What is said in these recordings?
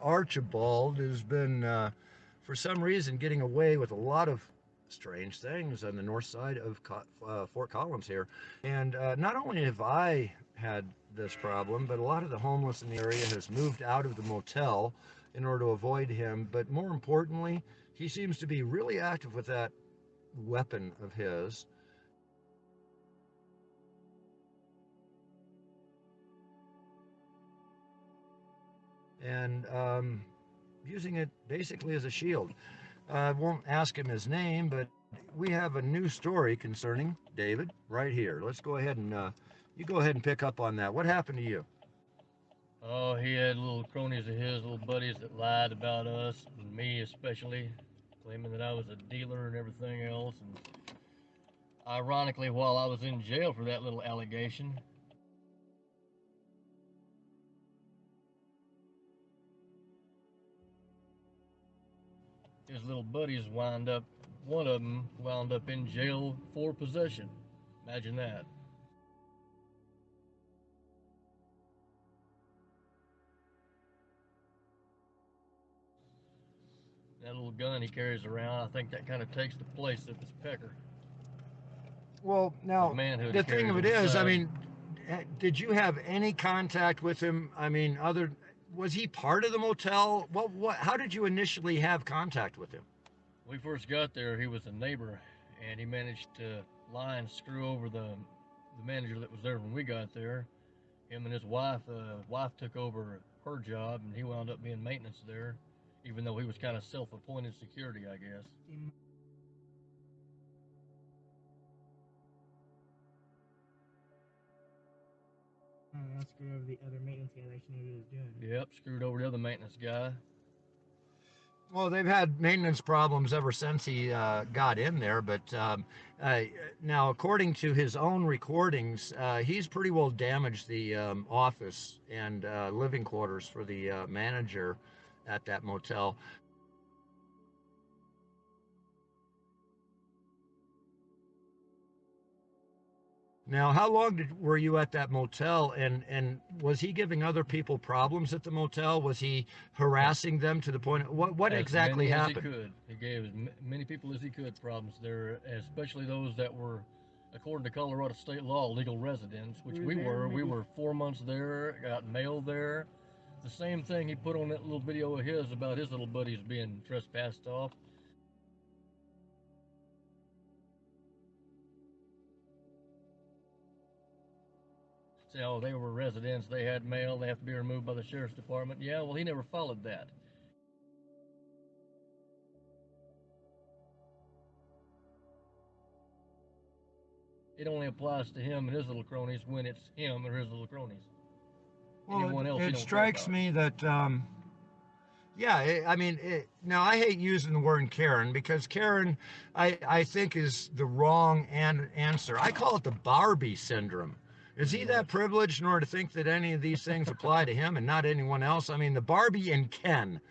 Archibald has been, for some reason, getting away with a lot of strange things on the north side of Fort Collins here. And not only have I had this problem, but a lot of the homeless in the area has moved out of the motel in order to avoid him. But more importantly, he seems to be really active with that weapon of his. And using it basically as a shield. I won't ask him his name, but we have a new story concerning David right here. Let's go ahead and you go ahead and pick up on that. What happened to you? Oh, he had little cronies of his, little buddies that lied about us, and me especially, claiming that I was a dealer and everything else. And ironically, while I was in jail for that little allegation, his little buddies one of them wound up in jail for possession. Imagine that. That little gun he carries around, I think that kind of takes the place of his pecker. Well, His now manhood he the thing carries of on it the is, I side. mean, did you have any contact with him? I mean, other was he part of the motel? What? How did you initially have contact with him? When we first got there, he was a neighbor, and he managed to lie and screw over the manager that was there when we got there. Him and his wife took over her job, and he wound up being maintenance there, even though he was kind of self-appointed security, I guess. Screwed over the other maintenance guy that actually knew what he was doing. Yep, screwed over the other maintenance guy. Well, they've had maintenance problems ever since he got in there. But uh, now, according to his own recordings, he's pretty well damaged the office and living quarters for the manager at that motel. Now, how long were you at that motel, and was he giving other people problems at the motel? Was he harassing them to the point? What As exactly many as he happened? could. He gave as many people as he could problems there, especially those that were, according to Colorado state law, legal residents, which we were. We were 4 months there, got mail there. The same thing he put on that little video of his about his little buddies being trespassed off. Say, oh, they were residents, they had mail, they have to be removed by the sheriff's department. Yeah, well, he never followed that. It only applies to him and his little cronies when it's him or his little cronies. Well, Anyone else, he it don't care strikes about. me that yeah, I mean, now I hate using the word Karen because Karen, I think is the wrong answer. I call it the Barbie syndrome. Is Pretty he that much. privileged in order to think that any of these things apply to him and not anyone else? I mean, the Barbie and Ken.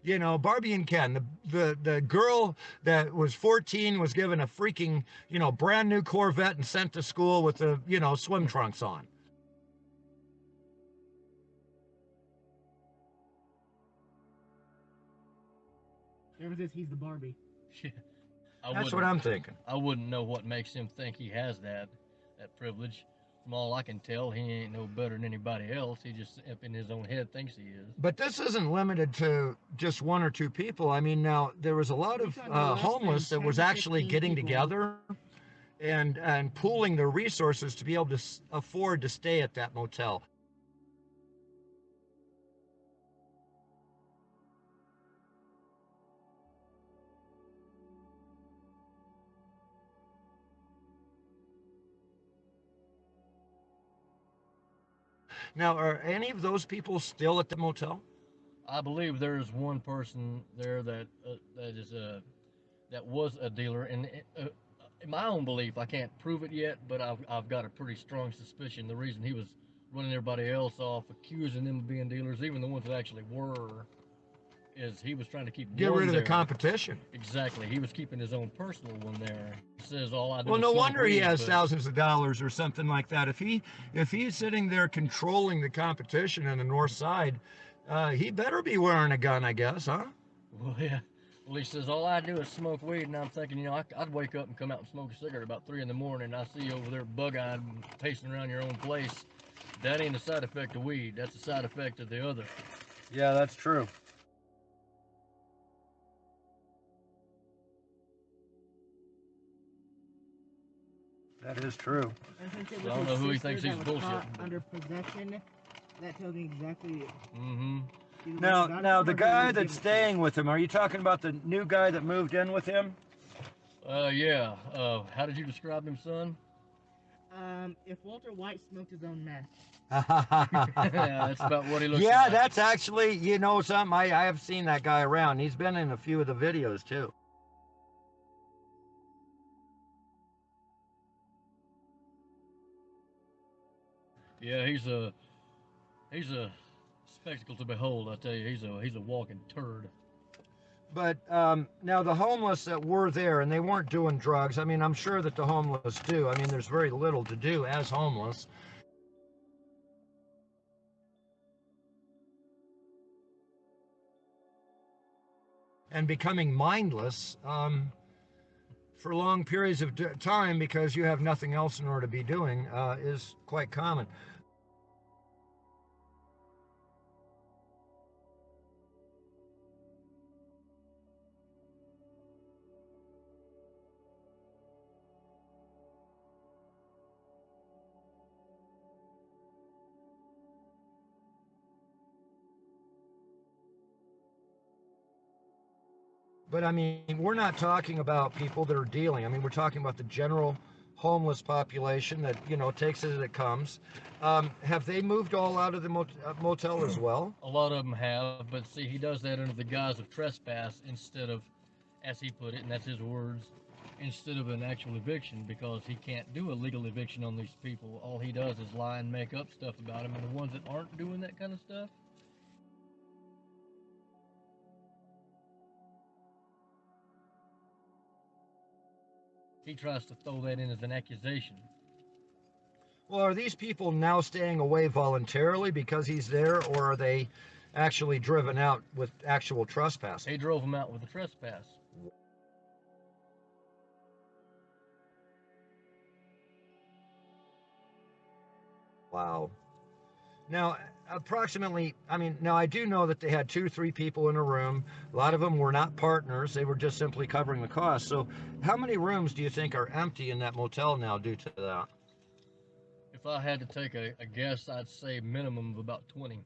You know, Barbie and Ken, the girl that was 14 was given a freaking, brand new Corvette and sent to school with the, swim trunks on. Whoever says he's the Barbie. I That's what wouldn't. I'm thinking. I wouldn't know what makes him think he has that privilege. From all I can tell, he ain't no better than anybody else. He just up in his own head thinks he is. But this isn't limited to just one or two people. I mean, now there was a lot of homeless that was actually getting together and pooling their resources to be able to afford to stay at that motel. Now, are any of those people still at the motel? I believe there is one person there that was a dealer, and in my own belief, I can't prove it yet, but I've got a pretty strong suspicion. The reason he was running everybody else off, accusing them of being dealers, even the ones that actually were, is he was trying to keep Get rid one of the there. competition. Exactly, he was keeping his own personal one there. He says all I do Well, is no smoke wonder he weed, has but thousands of dollars or something like that. If he's sitting there controlling the competition on the north side, He better be wearing a gun, I guess, huh? Well, yeah. Well, he says, all I do is smoke weed, and I'm thinking, you know, I'd wake up and come out and smoke a cigarette about 3 in the morning, and I see you over there bug-eyed pacing around your own place. That ain't a side effect of weed. That's a side effect of the other. Yeah, that's true. That is true. And since it So I was don't his know who he sister thinks that he's was bullshitting, caught but- under possession, that tells me exactly. Mm-hmm. either Now, what God now told the him or guy he was that's given to staying with him, are you talking about the new guy that moved in with him? Yeah. How did you describe him, son? If Walter White smoked his own meth. Yeah, that's about what he looks Yeah, like. that's actually, you know something, I have seen that guy around. He's been in a few of the videos too. Yeah, he's a spectacle to behold. I tell you, he's a walking turd. But now the homeless that were there, and they weren't doing drugs. I mean, I'm sure that the homeless do. I mean, there's very little to do as homeless. And becoming mindless for long periods of time because you have nothing else in order to be doing is quite common. But I mean, we're not talking about people that are dealing. I mean, we're talking about the general homeless population that, you know, takes it as it comes. Have they moved all out of the motel as well? A lot of them have, but see, he does that under the guise of trespass instead of, as he put it, and that's his words, instead of an actual eviction, because he can't do a legal eviction on these people. All he does is lie and make up stuff about them, and the ones that aren't doing that kind of stuff, he tries to throw that in as an accusation. Well, are these people now staying away voluntarily because he's there, or are they actually driven out with actual trespassing? They drove him out with a trespass. Wow. Now, approximately, I mean, now I do know that they had 2 or 3 people in a room. A lot of them were not partners. They were just simply covering the cost. So how many rooms do you think are empty in that motel now due to that? If I had to take a guess, I'd say minimum of about 20.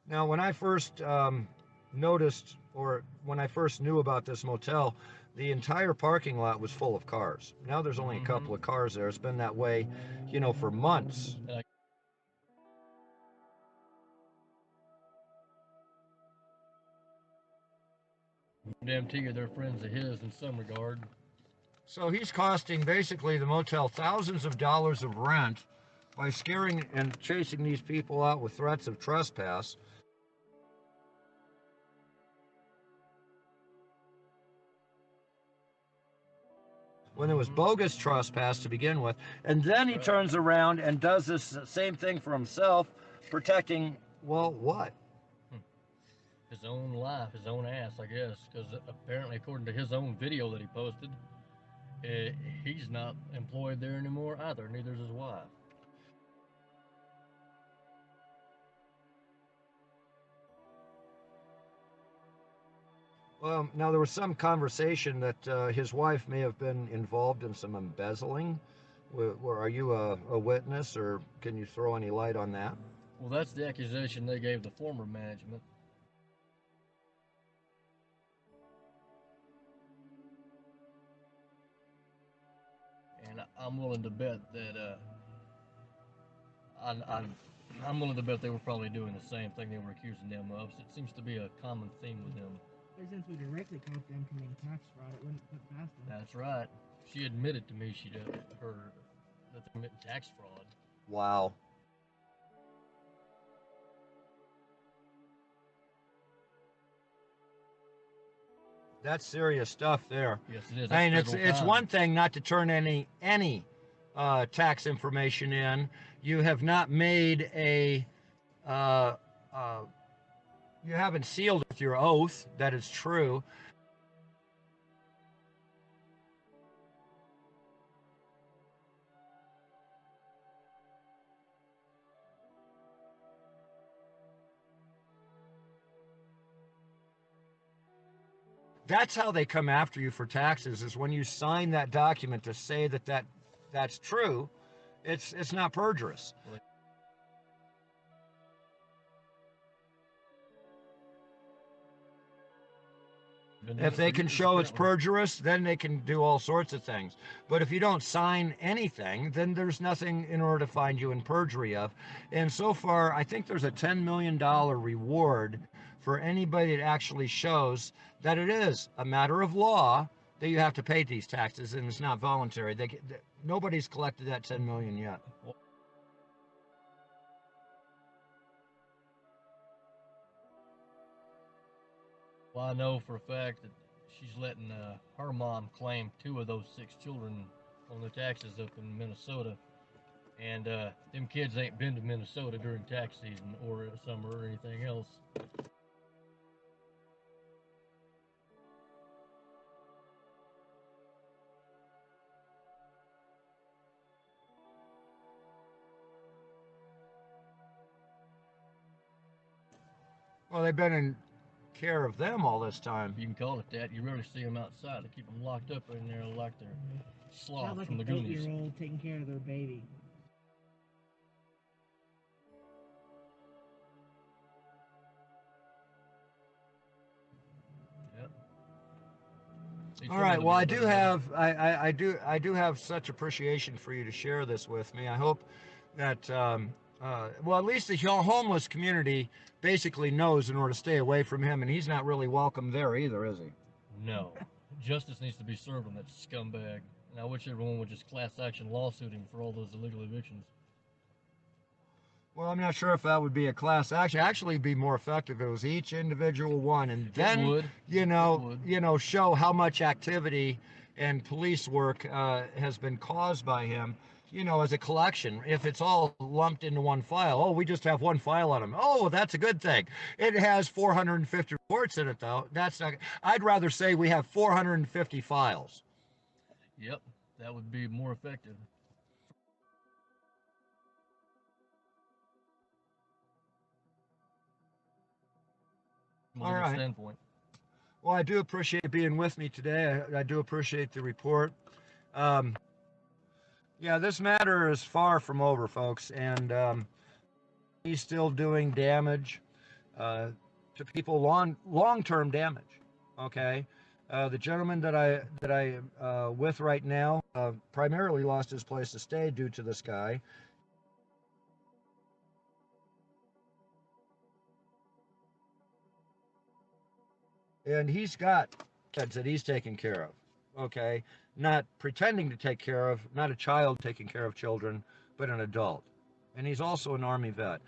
Now, when I first noticed, or when I first knew about this motel, the entire parking lot was full of cars. Now there's only a couple of cars there. It's been that way, you know, for months. Guarantee you they're friends of his in some regard. So he's costing basically the motel thousands of dollars of rent by scaring and chasing these people out with threats of trespass. When it was bogus trespass to begin with. And then he turns around and does this same thing for himself, protecting, well, what? His own life, his own ass, I guess, because apparently, according to his own video that he posted, he's not employed there anymore either. Neither's his wife. Well, now there was some conversation that his wife may have been involved in some embezzling. Are you a witness, or can you throw any light on that? Well, that's the accusation they gave the former management. And I'm willing to bet that I'm willing to bet they were probably doing the same thing they were accusing them of. So it seems to be a common theme with them. But since we directly caught them committing tax fraud, it wouldn't put past them. That's right. She admitted to me that they committed tax fraud. Wow. That's serious stuff there. Yes, it is. I mean, That's it's federal time. one thing not to turn any tax information in. You have not made a uh, uh, you haven't sealed with your oath that it's true. That's how they come after you for taxes, is when you sign that document to say that that's true. It's not perjurous. If they can show it's perjurous, then they can do all sorts of things. But if you don't sign anything, then there's nothing in order to find you in perjury of. And so far, I think there's a $10 million reward for anybody that actually shows that it is a matter of law that you have to pay these taxes, and it's not voluntary. Nobody's collected that 10 million yet. Well, I know for a fact that she's letting her mom claim 2 of those 6 children on the taxes up in Minnesota. And them kids ain't been to Minnesota during tax season or summer or anything else. Well, they've been in care of them all this time. You can call it that. You rarely see them outside. They keep them locked up in there like they're sloth Not like from the an Goonies. 8-year-old taking care of their baby. Yep. All right. Well, I do have such appreciation for you to share this with me. I hope that well, at least the homeless community basically knows in order to stay away from him, and he's not really welcome there either, is he? No. Justice needs to be served on that scumbag. And I wish everyone would just class action lawsuit him for all those illegal evictions. Well, I'm not sure if that would be a class action. Actually, it'd be more effective if it was each individual one, and then show how much activity and police work has been caused by him. As a collection. If it's all lumped into one file, oh, we just have one file on him. Oh, that's a good thing. It has 450 reports in it, though. That's not. I'd rather say we have 450 files. Yep, that would be more effective. All right. Standpoint. Well, I do appreciate being with me today. I do appreciate the report. Yeah, this matter is far from over, folks, and he's still doing damage to people, long-term damage. Okay, the gentleman that I with right now primarily lost his place to stay due to this guy. And he's got kids that he's taking care of. Okay, not pretending to take care of, not a child taking care of children, but an adult. And he's also an Army vet.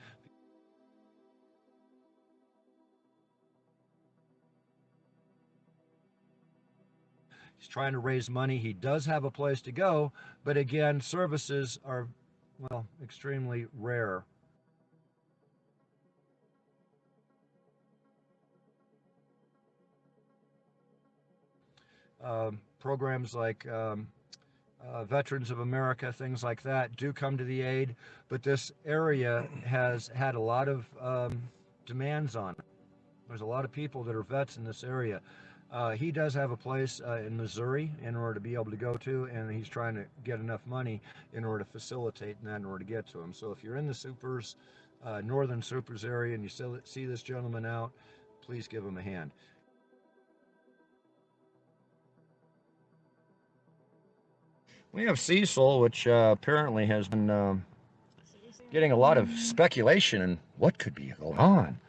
He's trying to raise money. He does have a place to go, but again, services are, well, extremely rare. Programs like Veterans of America, things like that, do come to the aid, but this area has had a lot of demands on it. There's a lot of people that are vets in this area. He does have a place in Missouri in order to be able to go to, and he's trying to get enough money in order to facilitate that in order to get to him. So if you're in the Supers, Northern Supers area, and you see this gentleman out, please give him a hand. We have Cecil, which apparently has been getting a lot of speculation in what could be going on.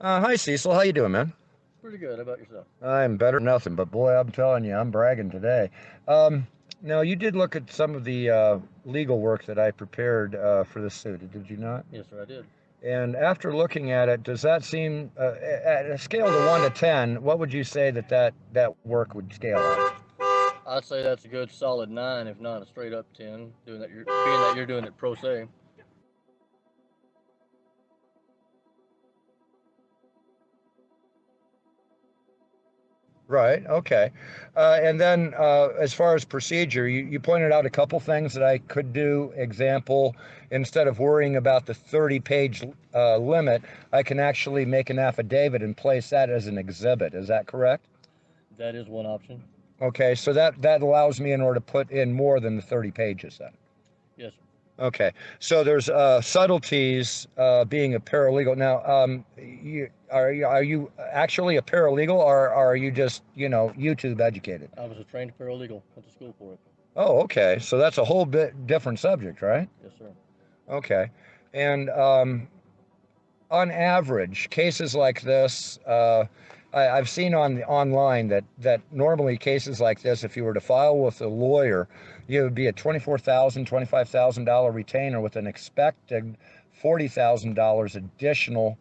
Hi, Cecil. How you doing, man? Pretty good. How about yourself? I'm better than nothing, but boy, I'm telling you, I'm bragging today. Now, you did look at some of the legal work that I prepared for this suit, did you not? Yes, sir, I did. And after looking at it, does that seem, at a scale of 1 to 10, what would you say that work would scale at? I'd say that's a good solid 9, if not a straight up 10, being that you're doing it pro se. Right. Okay. And then as far as procedure, you pointed out a couple things that I could do. Example, instead of worrying about the 30-page limit, I can actually make an affidavit and place that as an exhibit. Is that correct? That is one option. Okay. So that allows me in order to put in more than the 30 pages then. Yes, sir. Okay, so there's subtleties being a paralegal. Now, are you actually a paralegal, or are you just YouTube educated? I was a trained paralegal, went to school for it. Oh, okay. So that's a whole bit different subject, right? Yes, sir. Okay, and on average, cases like this, I've seen online that normally cases like this, if you were to file with a lawyer, you would be a $24,000, $25,000 retainer with an expected $40,000 additional,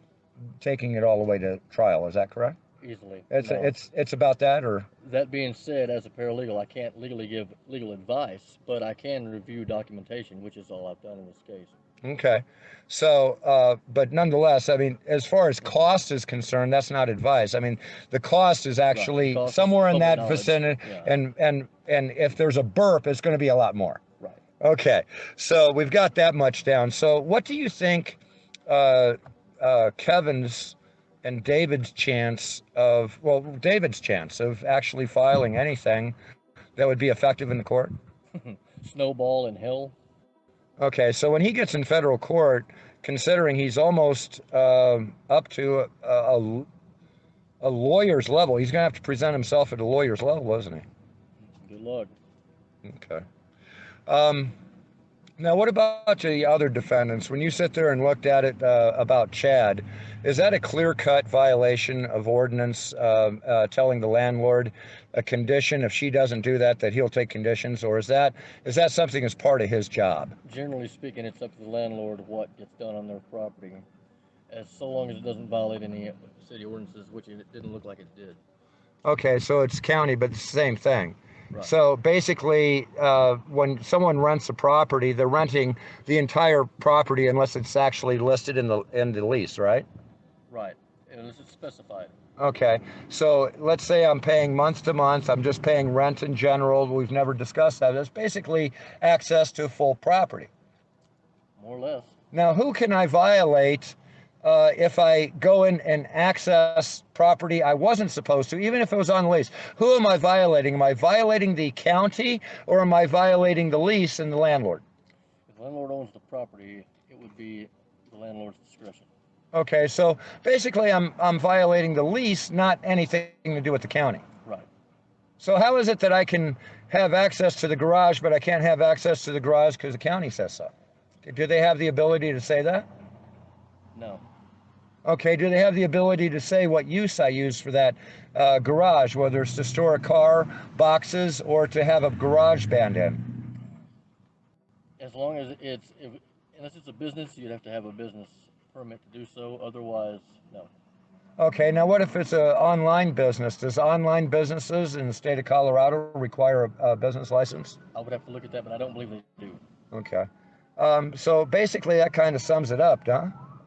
taking it all the way to trial. Is that correct? Easily. It's about that, or? That being said, as a paralegal, I can't legally give legal advice, but I can review documentation, which is all I've done in this case. Okay. So, but nonetheless, I mean, as far as cost is concerned, that's not advice. I mean, the cost is actually Right. somewhere in that Knowledge. vicinity, Yeah. and if there's a burp, it's going to be a lot more. Right. Okay. So we've got that much down. So what do you think Kevin's and David's chance of, well, David's chance of actually filing anything that would be effective in the court? Snowball in hell. Okay, so when he gets in federal court, considering he's almost up to a lawyer's level, he's going to have to present himself at a lawyer's level, isn't he? Good luck. Okay. Now, what about the other defendants? When you sit there and looked at it about Chad, is that a clear-cut violation of ordinance telling the landlord a condition, if she doesn't do that, that he'll take conditions, or is that something as part of his job? Generally speaking, it's up to the landlord what gets done on their property, as so long as it doesn't violate any city ordinances, which it didn't look like it did. Okay, so it's county, but it's the same thing. Right. So basically, when someone rents a property, they're renting the entire property unless it's actually listed in the lease, right? Right, unless it's specified. Okay, so let's say I'm paying month to month. I'm just paying rent in general. We've never discussed that. It's basically access to full property. More or less. Now, who can I violate if I go in and access property I wasn't supposed to, even if it was on lease? Who am I violating? Am I violating the county, or am I violating the lease and the landlord? If the landlord owns the property, it would be the landlord's discretion. Okay, so basically I'm violating the lease, not anything to do with the county. Right. So how is it that I can have access to the garage, but I can't have access to the garage because the county says so? Do they have the ability to say that? No. Okay, do they have the ability to say what use I use for that garage, whether it's to store a car, boxes, or to have a garage band in? As long as unless it's a business, you'd have to have a business permit to do so. Otherwise, no. Okay, now what if it's an online business? Does online businesses in the state of Colorado require a business license? I would have to look at that, but I don't believe they do. Okay. So basically that kind of sums it up, huh?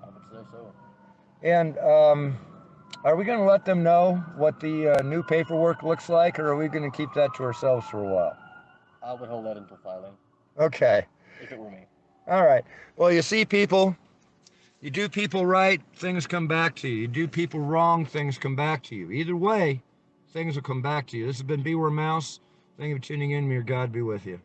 I would say so. And are we going to let them know what the new paperwork looks like, or are we going to keep that to ourselves for a while? I would hold that until filing. Okay. If it were me. All right. Well, you see, people, you do people right, things come back to you. You do people wrong, things come back to you. Either way, things will come back to you. This has been Beware Mouse. Thank you for tuning in. May your God be with you.